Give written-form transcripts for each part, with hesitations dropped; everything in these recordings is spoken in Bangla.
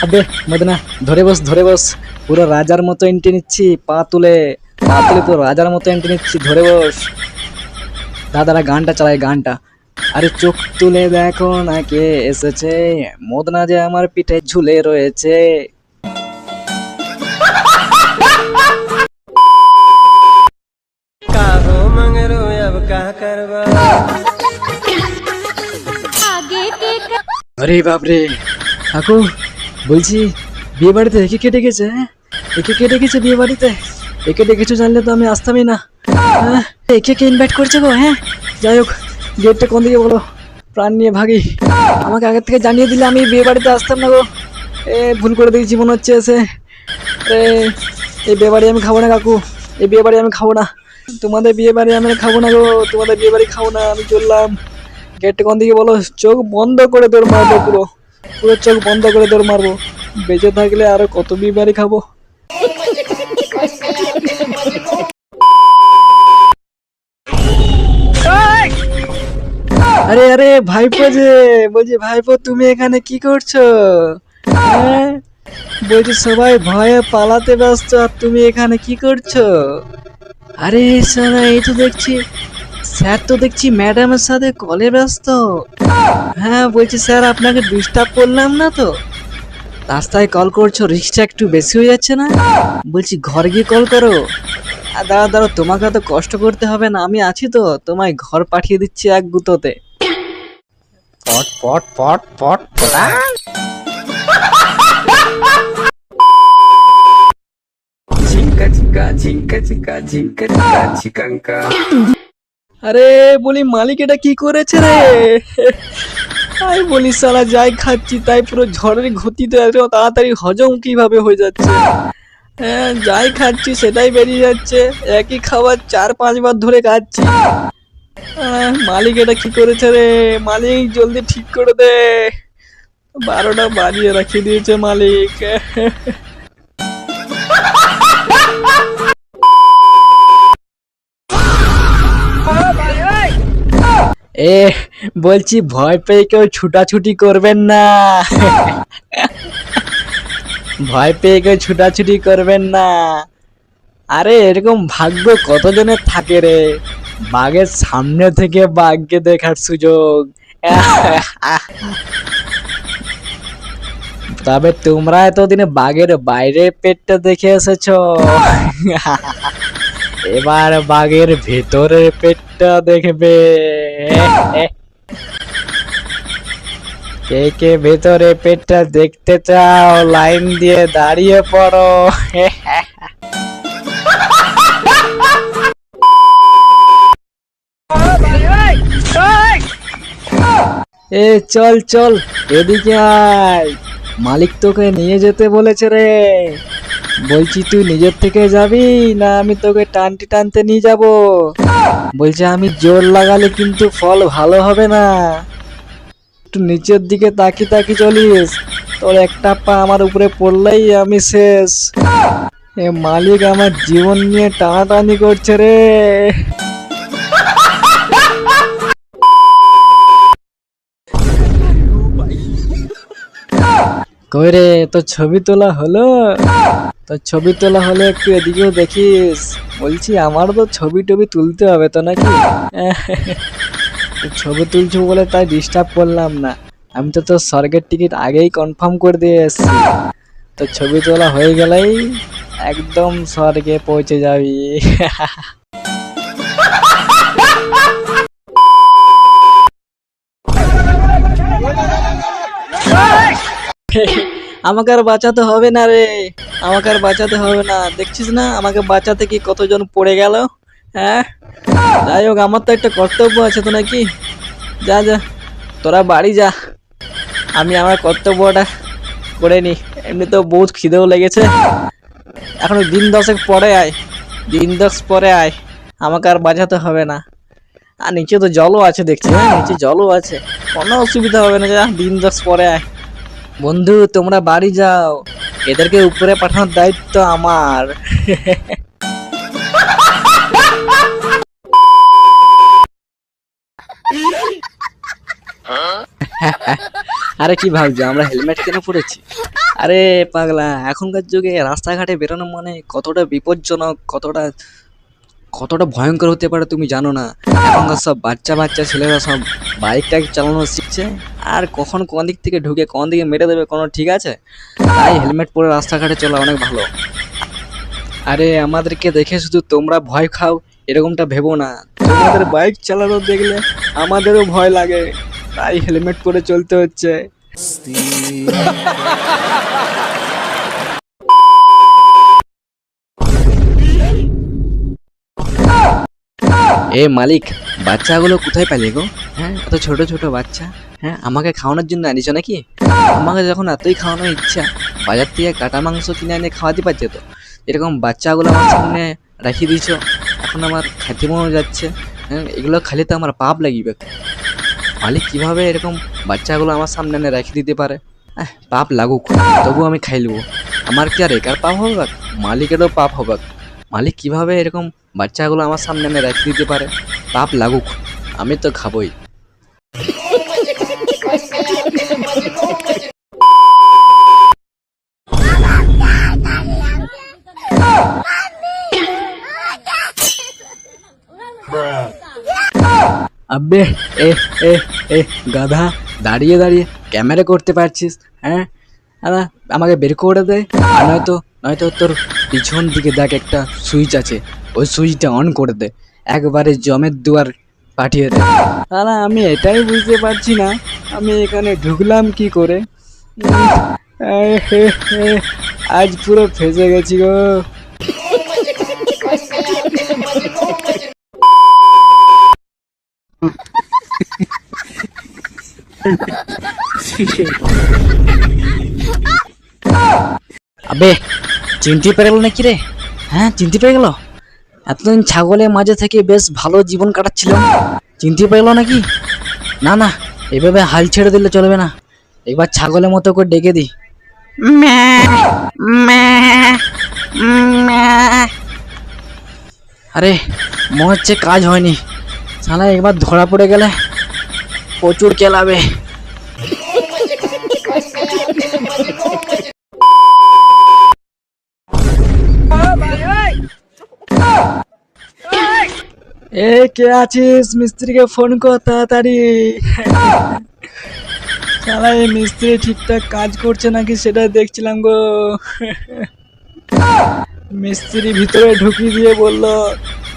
আবে মদনা, ধরে বস। পুরো রাজার মতো এন্ট্রি নিচ্ছি, পা তুলে পুরো রাজার মতো এন্ট্রি নিচ্ছি, ধরে বস। দাদারা গানটা চালায়, গানটা। আরে চোখ তুলে দেখো না কে এসেছে, মদনা যে আমার পিঠে ঝুলে রয়েছে। काहो मंगरू अब क्या करवा। আরে বাপরে কাকু, বলছি বিয়ে বাড়িতে একে কে ডেকেছে? হ্যাঁ, একে কে ডেকেছে বিয়ে বাড়িতে? একে ডেকেছো জানলে তো আমি আসতামই না। হ্যাঁ, একে কে ইনভাইট করছে গো? হ্যাঁ, যাই হোক, গেটটা কোন দিকে বলো, প্রাণ নিয়ে ভাগি। আমাকে আগের থেকে জানিয়ে দিলে আমি বিয়ে বাড়িতে আসতাম না গো। ভুল করে দিয়েছি মনে হচ্ছে এসে। এই বিয়ে বাড়ি আমি খাবো না কাকু, এই বিয়ে বাড়ি আমি খাবো না। তোমাদের বিয়ে বাড়ি আমি খাবো না গো, তোমাদের বিয়ে বাড়ি খাবো না, আমি চললাম। গেটটা কোন দিকে বলো, চোখ বন্ধ করে দৌড় মারবো, পুরো পুরো চোখ বন্ধ করে দৌড় মারবো। বেঁচে থাকলে আরো কত বিয়ে বাড়ি খাবো। আরে আরে ভাইপো যে, বলছি ভাইপো তুমি এখানে কি করছো? হ্যাঁ, বলছি সবাই ভয়ে পালাতে ব্যস্ত, আর তুমি এখানে কি করছো? আরে সারা, এই তো দেখছি স্যার, তো দেখছি ম্যাডামের সাথে কলে ব্যস্ত। হ্যাঁ বলছি স্যার, আপনাকে ডিস্টার্ব করলাম না তো? রাস্তায় কল করছো, রিস্কটা একটু বেশি হয়ে যাচ্ছে না? বলছি ঘর গিয়ে কল করো। আর দাঁড়াও দাঁড়াও, তোমাকে তো কষ্ট করতে হবে না, আমি আছি তো, তোমায় ঘর পাঠিয়ে দিচ্ছি এক গুঁতোতে। पट पट पट पट पटा। झिंका झिंका झिंका झिंका झिंका झिंका झिंका। আরে বলি মালিক এটা কি করেছে রে? আমি বলি সালা, যাই খাচ্ছি তাই পুরো ঝড়ের গতিতে এত তাড়াতাড়ি হজম কিভাবে হয়ে যাচ্ছে? হ্যাঁ, যাই খাচ্ছি সেটাই বেরিয়ে যাচ্ছে, একই খাবার 4-5 বার ধরে খাচ্ছি। মালিক এটা কি করেছে রে? মালিক জলদি ঠিক করে দে, 12টা বাজিয়ে রাখিয়ে দিয়েছে মালিক। এ বলছি ভয় পেয়ে কেউ ছুটাছুটি করবেন না। ভয় পেয়ে কেউ ছুটাছুটি করবেন না। আরে এরকম ভাগ্য কতজনের থাকে রে, বাঘের সামনে থেকে বাঘকে দেখার সুযোগ। তবে তোমরা এতদিনে বাঘের বাইরে পেটটা দেখে এসেছো, এবার বাঘের ভেতরের পেটটা দেখবে। কে কে ভেতরে পেটটা দেখতে চাও, লাইন দিয়ে দাঁড়িয়ে পড়ো। এ চল চল, এদিকে আয়, মালিক তোকে নিয়ে যেতে বলেছে রে। বলছি তুই নিজের থেকে যাবি না আমি তোকে টানতে টানতে নিয়ে যাব? বলছে আমি জোর লাগালে কিন্তু ফল ভালো হবে না, একটু নিচের দিকে তাকিয়ে তাকিয়ে চলিস, তোর একটা পা আমার উপরে পড়লেই আমি শেষ। এ মালিক আমার জীবন নিয়ে টানাটানি করছে রে। কই রে, তোর ছবি তোলা হলো? তোর ছবি তোলা হলে একটু এদিকেও দেখিস। বলছি আমার তো ছবি টবি তুলতে হবে তো নাকি? ছবি তুলছো বলে তাই ডিস্টার্ব করলাম না, আমি তো তোর স্বর্গের টিকিট আগেই কনফার্ম করে দিয়ে এসেছি। তো ছবি তোলা হয়ে গেলেই একদম স্বর্গে পৌঁছে যাবি। আমাকে আর বাঁচাতে হবে না রে, আমাকে আর বাঁচাতে হবে না, দেখছিস না আমাকে বাঁচাতে কি কতজন পড়ে গেল। হ্যাঁ, যাই হোক, আমার তো একটা কর্তব্য আছে তো নাকি। যা যা, তোরা বাড়ি যা, আমি আমার কর্তব্যটা করে নি। এমনি তো বহুত খিদেও লেগেছে, এখন দিন 10 পরে আয়, দিন 10 পরে আয়, আমাকে আর বাঁচাতে হবে না। আর নিচে তো জলও আছে দেখছি, হ্যাঁ নিচে জলও আছে, কোনো অসুবিধা হবে না। যা, দিন 10 পরে আয়। বন্ধু তোমরা বাড়ি যাও, এদেরকে উপরে পাঠানোর দায়িত্ব আমার। আরে কি ভাবছো আমরা হেলমেট কেন পরেছি? আরে পাগলা, এখনকার যুগে রাস্তাঘাটে বেরোনো মানে কতটা বিপজ্জনক, কতটা কতটা ভয়ঙ্কর হতে পারে তুমি জানো না। এখনকার সব বাচ্চা বাচ্চা ছেলেরা সব বাইক টাইক চালানো শিখছে, আর কখন কোন দিক থেকে ঢুকে কোন দিকে মেরে দেবে কোনো ঠিক আছে? তাই হেলমেট পরে রাস্তাঘাটে চলা অনেক ভালো। আরে আমাদেরকে দেখে শুধু তোমরা ভয় খাও এরকমটা ভেবো না, তোমাদের বাইক চালানো দেখলে আমাদেরও ভয় লাগে, তাই হেলমেট পরে চলতে হচ্ছে। এ মালিক, বাচ্চাগুলো কোথায় পেলে গো? হ্যাঁ, এত ছোট ছোট বাচ্চা। হ্যাঁ, আমাকে খাওয়ানোর জন্য আনিছো নাকি? আমাকে যখন এতই খাওয়ানোর ইচ্ছা, বাজার থেকে কাটা মাংস কিনে এনে খাওয়াতে পারছে তো। এরকম বাচ্চাগুলো আমার সামনে রাখিয়ে দিয়েছো, এখন আমার খেতে মনে যাচ্ছে। হ্যাঁ, এগুলো খালি তো আমার পাপ লাগিবে। মালিক কিভাবে এরকম বাচ্চাগুলো আমার সামনে এনে রেখে দিতে পারে? পাপ লাগুক, তবু আমি খাইলবো। আমার কি আর একার পাপ হবে? মালিকেরও পাপ হবে। মালিক কিভাবে এরকম বাচ্চাগুলো আমার সামনে এনে রেখে দিতে পারে? পাপ লাগুক, আমি তো খাবই। আব্বে, এ এ এ গাধা, দাঁড়িয়ে দাঁড়িয়ে ক্যামেরা করতে পারছিস? হ্যাঁ, আরে আমাকে বের করে দে, আর নয়তো নয়তো তোর পিছন দিকে দেখ একটা সুইচ আছে, ওই সুইচটা অন করে দে, একবারে জমের দুয়ার পাঠিয়ে দে। আরে আমি এটাই বুঝতে পারছি না, আমি এখানে ঢুকলাম কি করে? এ, হে, হে, আজ পুরো ফেঁসে গেছি গো। আবে, চিনতে পেরে গেল নাকি রে? হ্যাঁ, চিনতে পেরে গেল? এতদিন ছাগলের মাঝে থেকে বেশ ভালো জীবন কাটাচ্ছিলাম, চিনতে পেরে গেল নাকি? না না, এভাবে হাল ছেড়ে দিলে চলবে না, একবার ছাগলের মতো করে ডেকে দি। আরে মনে হচ্ছে কাজ হয়নি, শালা একবার ধরা পড়ে গেলে প্রচুর কেলাবে। এ কে আছিস? মিস্ত্রিকে ফোন কর তাড়াতাড়ি। শালা এই মিস্ত্রি ঠিকঠাক কাজ করছে নাকি সেটা দেখছিলাম গো। মিস্ত্রি ভিতরে ঢুকিয়ে দিয়ে বললো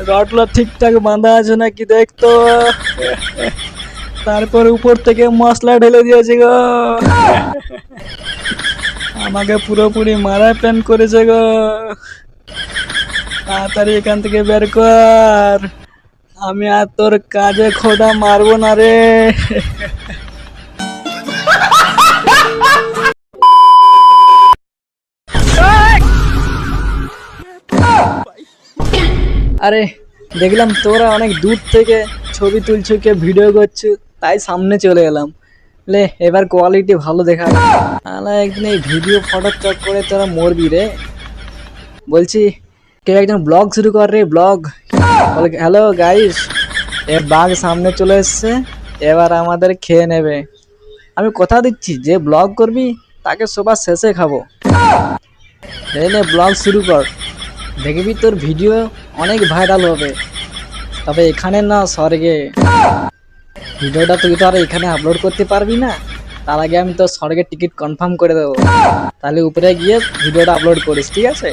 রডগুলো ঠিকঠাক বাঁধা আছে নাকি দেখতো। তারপর উপর থেকে মশলা ঢেলে দিয়েছে গো, আমাকে পুরোপুরি মারা প্ল্যান করেছে গো। তাড়াতাড়ি এখান থেকে বের কর, আমি আর তোর কাজে খোদা মারবো না রে। আরে দেখলাম তোরা অনেক দূর থেকে ছবি তুলছো, কে ভিডিও করছো, তাই সামনে চলে এলাম। লে এবার কোয়ালিটি ভালো দেখা আলা, একদিন এই ভিডিও ফটো চক করে তোরা মরবি রে। বলছি কেউ একজন ব্লগ শুরু কর রে, ব্লগ। হ্যালো গাইস, এ বাঘ সামনে চলে এসছে, এবার আমাদের খেয়ে নেবে। আমি কথা দিচ্ছি, যে ব্লগ করবি তাকে সবার শেষে খাবো। নে ব্লগ শুরু কর, দেখবি তোর ভিডিও অনেক ভাইরাল হবে, তবে এখানে না, স্বর্গে। ভিডিওটা তুই তো আর এখানে আপলোড করতে পারবি না, তার আগে আমি তোর স্বর্গের টিকিট কনফার্ম করে দেবো, তাহলে উপরে গিয়ে ভিডিওটা আপলোড করিস, ঠিক আছে?